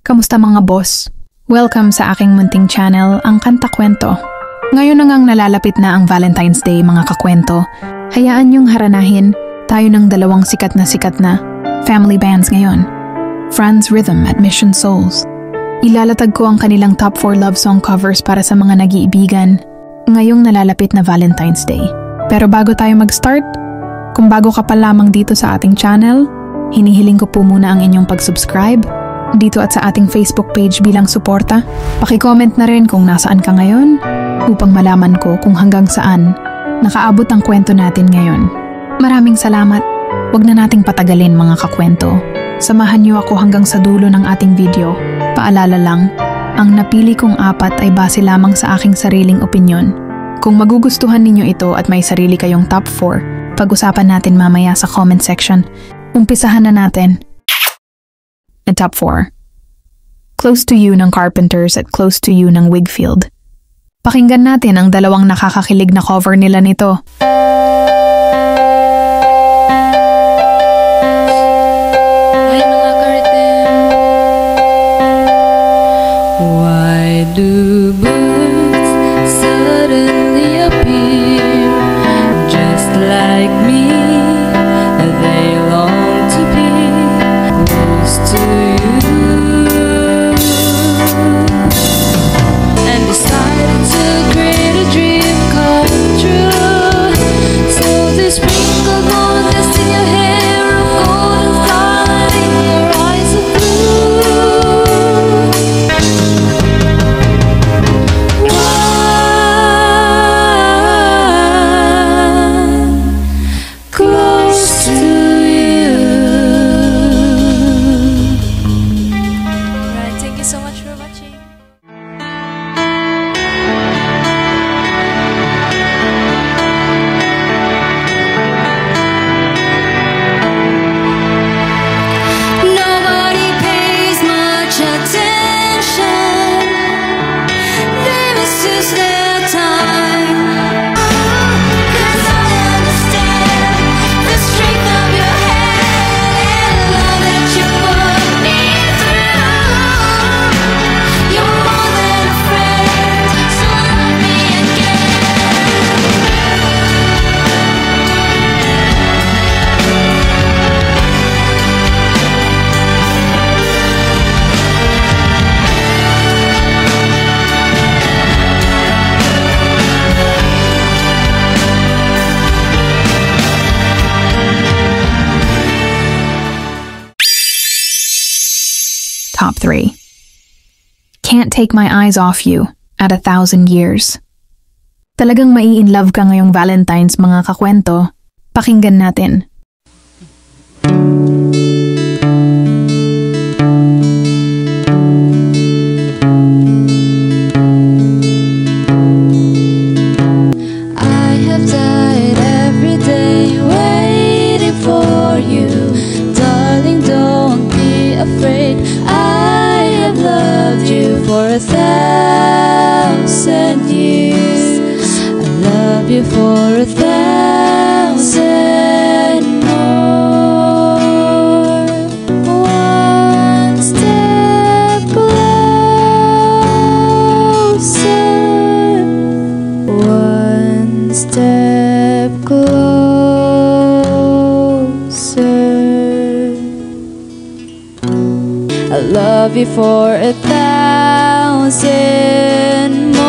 Kamusta mga boss? Welcome sa aking munting channel, ang Kanta Kwento. Ngayon na ngang nalalapit na ang Valentine's Day mga kakwento. Hayaan niyong haranahin tayo ng dalawang sikat na family bands ngayon. Franz Rhythm at Mission Souls. Ilalatag ko ang kanilang top 4 love song covers para sa mga nag-iibigan ngayong nalalapit na Valentine's Day. Pero bago tayo mag-start, kung bago ka pa lamang dito sa ating channel, hinihiling ko po muna ang inyong pag-subscribe dito at sa ating Facebook page bilang suporta. Paki-comment na rin kung nasaan ka ngayon upang malaman ko kung hanggang saan nakaabot ang kwento natin ngayon. Maraming salamat. Huwag na nating patagalin mga kakwento. Samahan niyo ako hanggang sa dulo ng ating video. Paalala lang, ang napili kong 4 ay base lamang sa aking sariling opinyon. Kung magugustuhan ninyo ito at may sarili kayong top 4, pag-usapan natin mamaya sa comment section. Umpisahan na natin. At top 4. Close to You ng Carpenters at Close to You ng Whigfield. Pakinggan natin ang dalawang nakakakilig na cover nila nito. Hi mga karten. Why do birds suddenly appear just like me? They long to be close to you and decided to create a dream come true. So they sprinkle golden dust in your hair, of golden starlight in your eyes of blue. Close to you. Right, thank you so much for watching. Nobody pays much attention. They misuse their time. 'Cause I understand the strength of your hand and love that you put me through. You're more than a friend, so love me again. Top 3. Can't Take My Eyes Off You at 1,000 Years. Talagang mai-in-love ka ngayong Valentine's mga kakwento. Pakinggan natin. I have died every day waiting for you. Darling, don't be afraid. I have loved you for 1,000 years. I love you for 1,000 more. One step closer. One step closer. I love you for 1,000 more.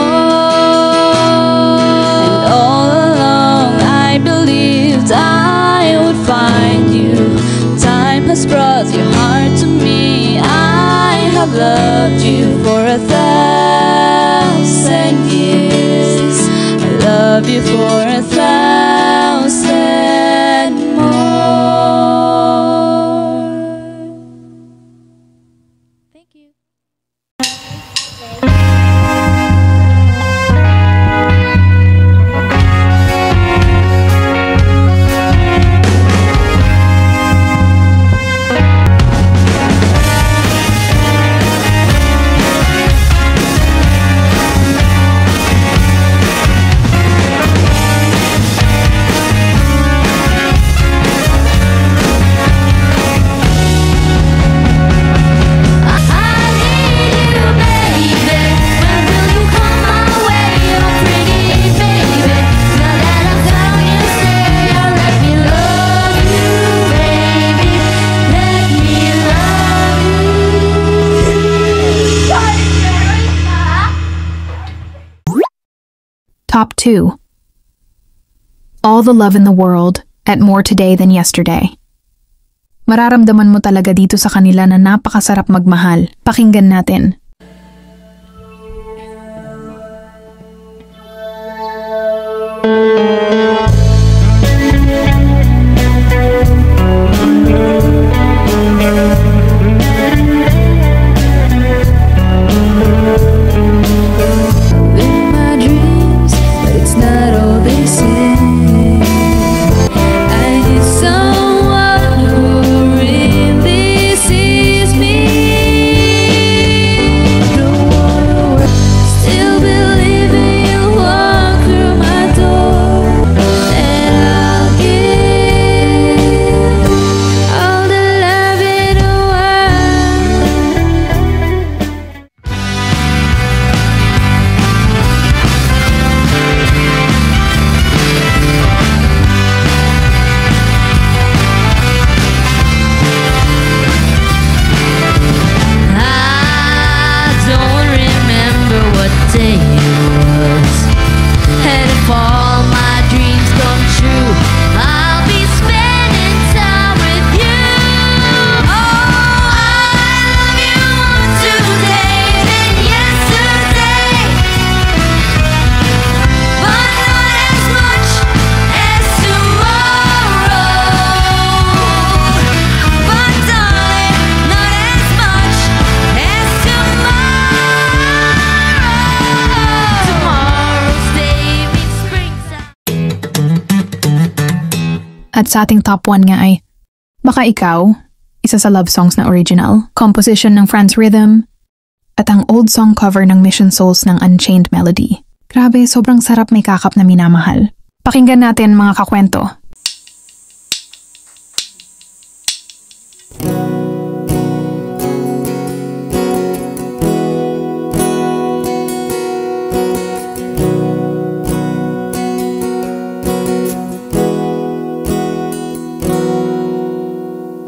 And all along I believed I would find you. Time has brought your heart to me. I have loved you for 1,000 years. I love you for 1,000 more. Thank you. Top 2. All the love in the world at more today than yesterday. Mararamdaman mo talaga dito sa kanila na napakasarap magmahal. Pakinggan natin. At sa ating top 1 nga ay Baka Ikaw, isa sa love songs na original, composition ng Franz Rhythm, at ang old song cover ng Mission Souls ng Unchained Melody. Grabe, sobrang sarap may kakap na minamahal. Pakinggan natin mga kakwento.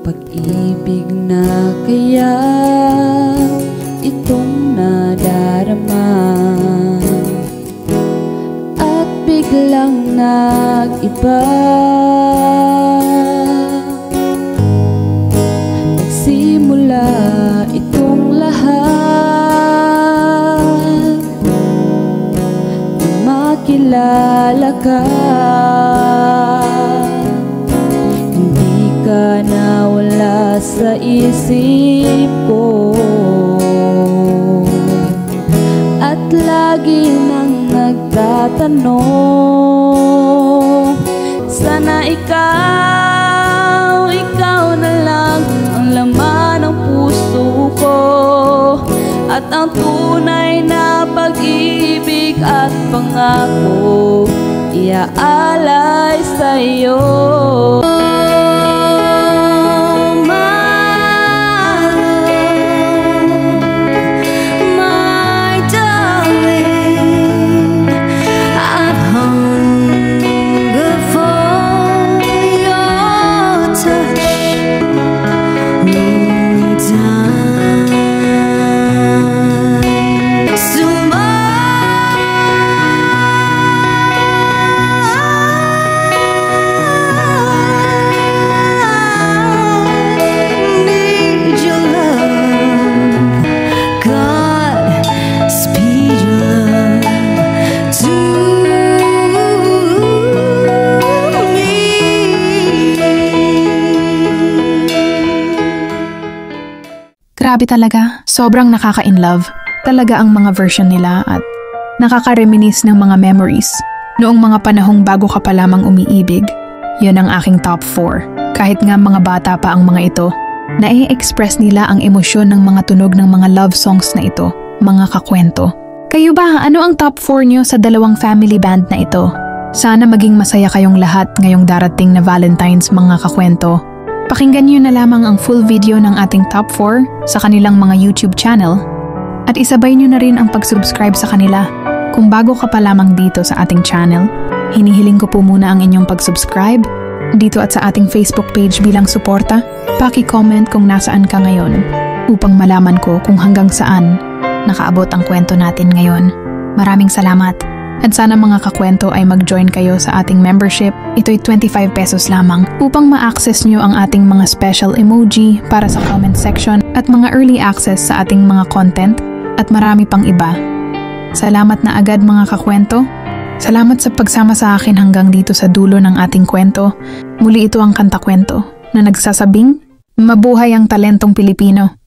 Pag-ibig na kaya itong nadarama at biglang nag-iba. Nagsimula itong lahat nang makilala ka. Ka nawala sa isip ko at lagi nang nagtatanong, sana ikaw na lang ang laman ng puso ko at ang tunay na pag-ibig at pangako iaalay sa'yo. Grabe talaga, sobrang nakaka-inlove talaga ang mga version nila at nakaka-reminisce ng mga memories noong mga panahong bago ka pa lamang umiibig. Yun ang aking top 4. Kahit nga mga bata pa ang mga ito, na-e-express nila ang emosyon ng mga tunog ng mga love songs na ito, mga kakwento. Kayo ba, ano ang top 4 nyo sa dalawang family band na ito? Sana maging masaya kayong lahat ngayong darating na Valentine's, mga kakwento. Pakinggan nyo na lamang ang full video ng ating top 4 sa kanilang mga YouTube channel at isabay nyo na rin ang pag-subscribe sa kanila. Kung bago ka pa lamang dito sa ating channel, hinihiling ko po muna ang inyong pag-subscribe dito at sa ating Facebook page bilang suporta. Paki-comment kung nasaan ka ngayon upang malaman ko kung hanggang saan nakaabot ang kwento natin ngayon. Maraming salamat. At sana mga kakwento ay mag-join kayo sa ating membership. Ito'y 25 pesos lamang upang ma-access nyo ang ating mga special emoji para sa comment section at mga early access sa ating mga content at marami pang iba. Salamat na agad mga kakwento. Salamat sa pagsama sa akin hanggang dito sa dulo ng ating kwento. Muli ito ang Kanta Kwento na nagsasabing, mabuhay ang talentong Pilipino.